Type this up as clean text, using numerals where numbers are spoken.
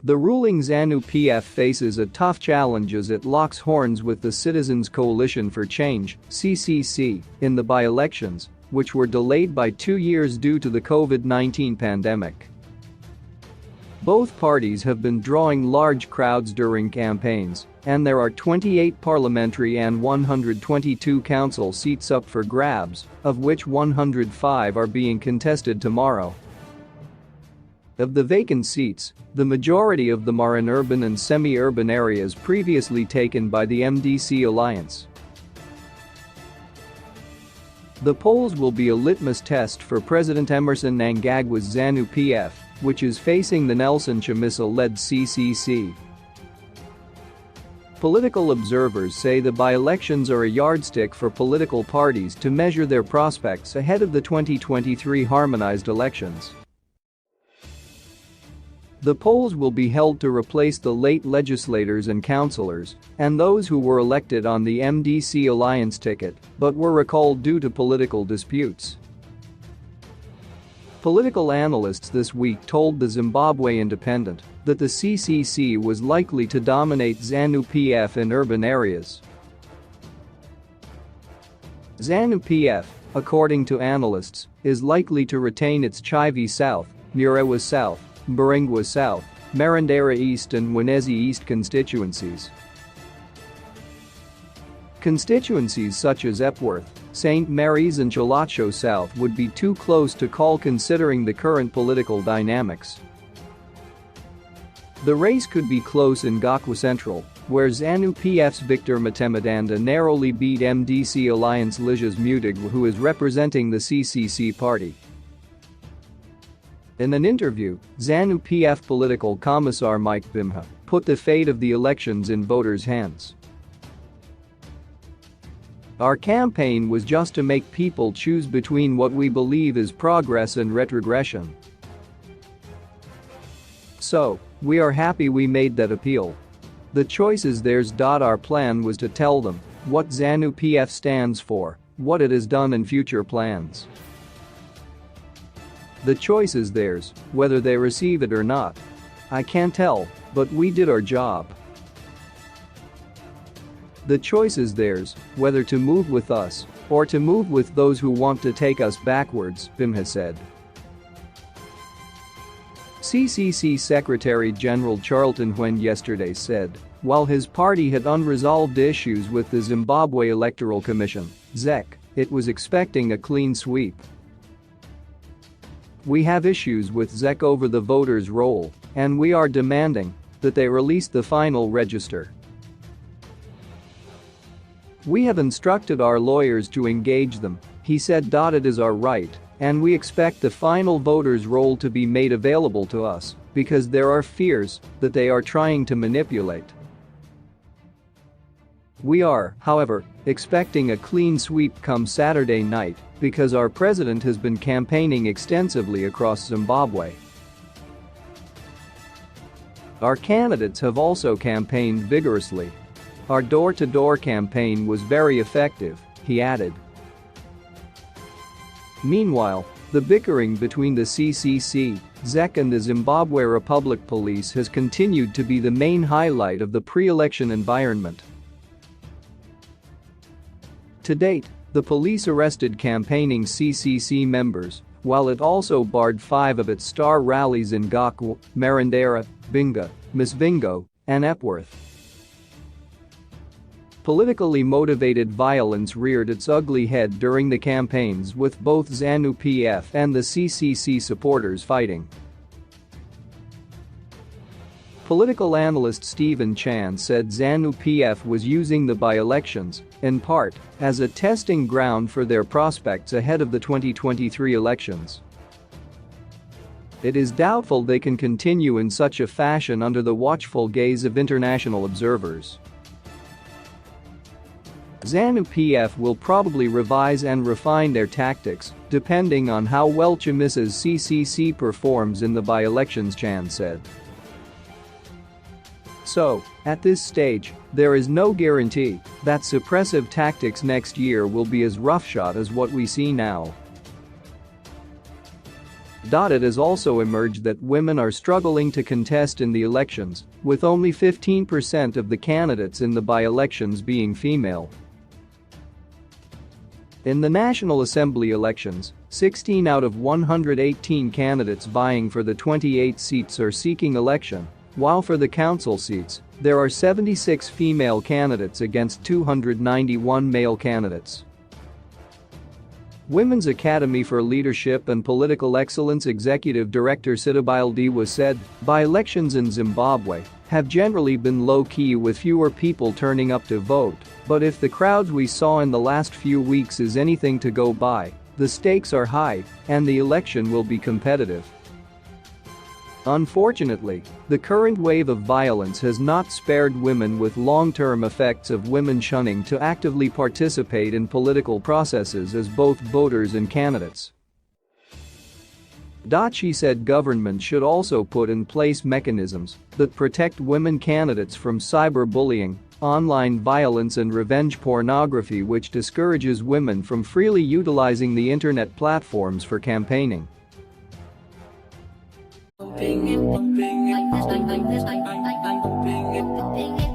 The ruling Zanu PF faces a tough challenge as it locks horns with the Citizens Coalition for Change (CCC) in the by-elections, which were delayed by 2 years due to the COVID-19 pandemic. Both parties have been drawing large crowds during campaigns, and there are 28 parliamentary and 122 council seats up for grabs, of which 105 are being contested tomorrow. Of the vacant seats, the majority of them are in urban and semi-urban areas previously taken by the MDC alliance. The polls will be a litmus test for President Emmerson Mnangagwa's Zanu PF, which is facing the Nelson Chamisa-led CCC. Political observers say the by-elections are a yardstick for political parties to measure their prospects ahead of the 2023 harmonized elections. The polls will be held to replace the late legislators and councillors and those who were elected on the MDC alliance ticket but were recalled due to political disputes. Political analysts this week told the Zimbabwe Independent that the CCC was likely to dominate Zanu PF in urban areas. Zanu PF, according to analysts, is likely to retain its Chivi South, Murewa South, Mbarengwa South, Marandera East and Mwenezi East constituencies. Constituencies such as Epworth, St. Mary's and Chilacho South would be too close to call considering the current political dynamics. The race could be close in Gakwa Central, where Zanu PF's Victor Matemadanda narrowly beat MDC Alliance Liges Mudigwa, who is representing the CCC party. In an interview, Zanu PF political commissar Mike Bimha put the fate of the elections in voters' hands. Our campaign was just to make people choose between what we believe is progress and retrogression. So, we are happy we made that appeal. The choice is theirs. Our plan was to tell them what Zanu PF stands for, what it has done and future plans. The choice is theirs, whether they receive it or not. I can't tell, but we did our job. The choice is theirs, whether to move with us or to move with those who want to take us backwards, Bimha said. CCC Secretary General Charlton Hwen yesterday said, while his party had unresolved issues with the Zimbabwe Electoral Commission, ZEC, it was expecting a clean sweep. We have issues with ZEC over the voters' roll, and we are demanding that they release the final register. We have instructed our lawyers to engage them, he said. It is our right, and we expect the final voters' roll to be made available to us because there are fears that they are trying to manipulate. We are, however, expecting a clean sweep come Saturday night because our president has been campaigning extensively across Zimbabwe. Our candidates have also campaigned vigorously. Our door-to-door campaign was very effective, he added. Meanwhile, the bickering between the CCC, ZEC and the Zimbabwe Republic Police has continued to be the main highlight of the pre-election environment. To date, the police arrested campaigning CCC members, while it also barred 5 of its star rallies in Gakwa, Marandera, Binga, Msvingo, and Epworth. Politically motivated violence reared its ugly head during the campaigns, with both Zanu PF and the CCC supporters fighting. Political analyst Stephen Chan said Zanu PF was using the by-elections, in part, as a testing ground for their prospects ahead of the 2023 elections. It is doubtful they can continue in such a fashion under the watchful gaze of international observers. Zanu PF will probably revise and refine their tactics, depending on how well Chamisa's CCC performs in the by-elections, Chan said. So, at this stage, there is no guarantee that suppressive tactics next year will be as roughshod as what we see now. It has also emerged that women are struggling to contest in the elections, with only 15% of the candidates in the by-elections being female. In the National Assembly elections, 16 out of 118 candidates vying for the 28 seats are seeking election, while for the council seats, there are 76 female candidates against 291 male candidates. Women's Academy for Leadership and Political Excellence Executive Director Zimbabwe.c said, by-elections in Zimbabwe have generally been low-key with fewer people turning up to vote, but if the crowds we saw in the last few weeks is anything to go by, the stakes are high and the election will be competitive. Unfortunately, the current wave of violence has not spared women, with long-term effects of women shunning to actively participate in political processes as both voters and candidates. She said government should also put in place mechanisms that protect women candidates from cyberbullying, online violence and revenge pornography, which discourages women from freely utilizing the internet platforms for campaigning. Bing it, bing it, bing it, bing it, bing it.